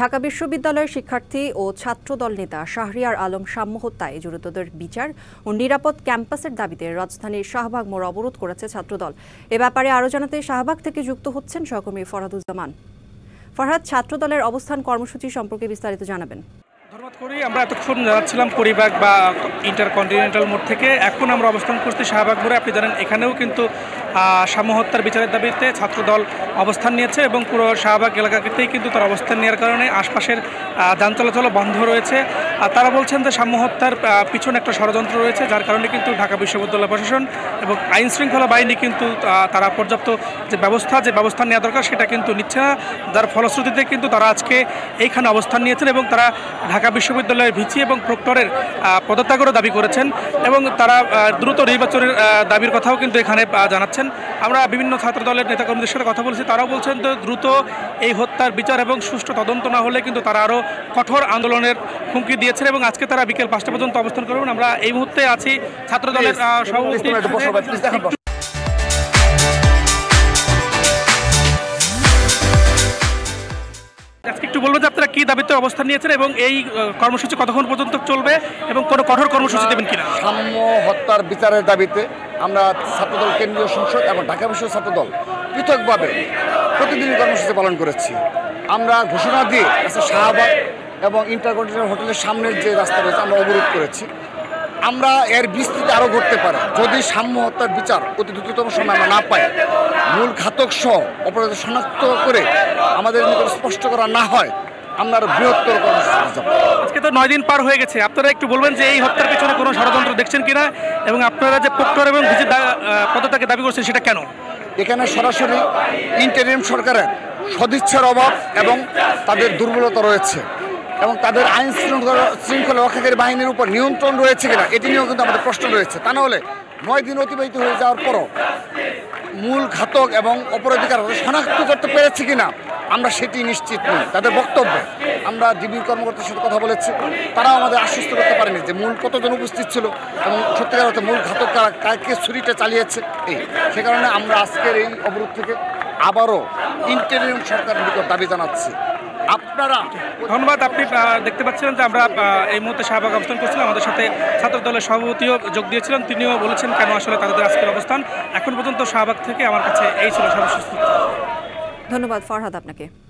ঢাকা বিশ্ববিদ্যালয়ের শিক্ষার্থী ও ছাত্রদল নেতা শাহরিয়ার আলম সাম্য হত্যায় জড়িতদের বিচার ও নিরাপদ ক্যাম্পাসের দাবিতে রাজধানীর শাহবাগ মোড় অবরোধ করেছে ছাত্রদল। এ ব্যাপারে আরও জানাতে শাহবাগ থেকে যুক্ত হচ্ছেন সহকর্মী ফরহাদুজ্জামান। ফরহাদ, ছাত্রদলের অবস্থান কর্মসূচি সম্পর্কে বিস্তারিত জানাবেন। ধন্যবাদ করি। আমরা এতক্ষণ যাচ্ছিলাম পরিবাগ বা ইন্টারকন্টিনেন্টাল মোড় থেকে, এখন আমরা অবস্থান করছি শাহবাগ মোড়ে। আপনি জানেন এখানেও কিন্তু সাম্য হত্যার বিচারের দাবিতে ছাত্রদল অবস্থান নিয়েছে এবং পুরো শাহবাগ এলাকাতেই কিন্তু তার অবস্থান নেওয়ার কারণে আশপাশের যান চলাচল বন্ধ রয়েছে। আর তারা বলছেন যে সাম্য হত্যার পিছনে একটা ষড়যন্ত্র রয়েছে, যার কারণে কিন্তু ঢাকা বিশ্ববিদ্যালয় প্রশাসন এবং আইন শৃঙ্খলা বাহিনী কিন্তু তারা পর্যাপ্ত যে ব্যবস্থা নেওয়া দরকার সেটা কিন্তু নিচ্ছে না, যার ফলশ্রুতিতে কিন্তু তারা আজকে এইখানে অবস্থান নিয়েছেন এবং তারা ঢাকা বিশ্ববিদ্যালয়ের ভিসি এবং প্রক্টরের পদত্যাগেরও দাবি করেছেন এবং তারা দ্রুত নির্বাচনের দাবির কথাও কিন্তু এখানে জানাচ্ছেন। আমরা বিভিন্ন ছাত্রদলের নেতাকর্মীদের সাথে কথা বলছি, তারাও বলছেন যে দ্রুত এই হত্যার বিচার এবং সুষ্ঠু তদন্ত না হলে কিন্তু তারা আরও কঠোর আন্দোলনের হুমকি দিয়েছেন এবং আজকে তারা বিকেল 5টা পর্যন্ত অবস্থান করবেন। আমরা এই মুহূর্তে আছি ছাত্রদলের সভাপতি। আজকে একটু বলবো যে আপনারা কি দাবিতে অবস্থান নিয়েছেন এবং এই কর্মসূচি কতক্ষণ পর্যন্ত চলবে এবং কোনো কঠোর কর্মসূচি দেবেন কিনা? সাম্য হত্যার বিচারের দাবিতে আমরা ছাত্রদল কেন্দ্রীয় সংসদ এবং ঢাকা বিশ্ব ছাত্রদল পৃথকভাবে প্রতিদিনই কর্মসূচি পালন করেছি। আমরা ঘোষণা দিয়ে শাহবাগ এবং ইন্টারকন্টিনেন্টাল হোটেলের সামনের যে রাস্তা রয়েছে আমরা অবরোধ করেছি। আমরা এর বিস্তৃতি আরও ঘটতে পারে যদি সাম্য হত্যার বিচার অতি দ্রুততম সময় আমরা না পাই, মূল ঘাতক সহ অপরাধ শনাক্ত করে আমাদের নিকট স্পষ্ট করা না হয়, আমরা আরো বৃহত্তর কর্মসূচি যাব। আজকে তো 9 দিন পার হয়ে গেছে, আপনারা একটু বলবেন যে এই হত্যার পেছনে কোনো ষড়যন্ত্র দেখছেন কিনা এবং আপনারা যে প্রক্টর এবং ভিসি পদত্যাগের দাবি করছেন সেটা কেন? এখানে সরাসরি ইন্টারিম সরকারের সদিচ্ছার অভাব এবং তাদের দুর্বলতা রয়েছে এবং তাদের আইন শৃঙ্খলা রক্ষাকারী বাহিনীর উপর নিয়ন্ত্রণ রয়েছে কিনা এটি নিয়েও কিন্তু আমাদের প্রশ্ন রয়েছে। তা না হলে 9 দিন অতিবাহিত হয়ে যাওয়ার পরও মূল ঘাতক এবং অপরাধীরা শনাক্ত করতে পেরেছে কিনা আমরা সেটি নিশ্চিত নই। তাদের বক্তব্যে আমরা ডিবি কর্মকর্তার সাথে কথা বলেছি, তারাও আমাদের আশ্বস্ত করতে পারেনি যে মূল কতজন উপস্থিত ছিল এবং সত্যিকার অর্থে মূল ঘাতক কাকে ছুরিটা চালিয়েছে। সে কারণে আমরা আজকের এই অবরোধ থেকে আবারও ইন্টারিম সরকারের নিকট দাবি জানাচ্ছি। আপনারা ধন্যবাদ। আপনি দেখতে পাচ্ছিলেন যে আমরা এই মুহূর্তে শাহবাগ অবস্থান করছিলাম, আমাদের সাথে ছাত্রদলের সভাপতিও যোগ দিয়েছিলেন, তিনিও বলেছেন কেন আসলে তাদের আজকের অবস্থান। এখন পর্যন্ত শাহবাগ থেকে আমার কাছে এই ছিল সর্বশেষ। ধন্যবাদ ফরহাদ আপনাকে।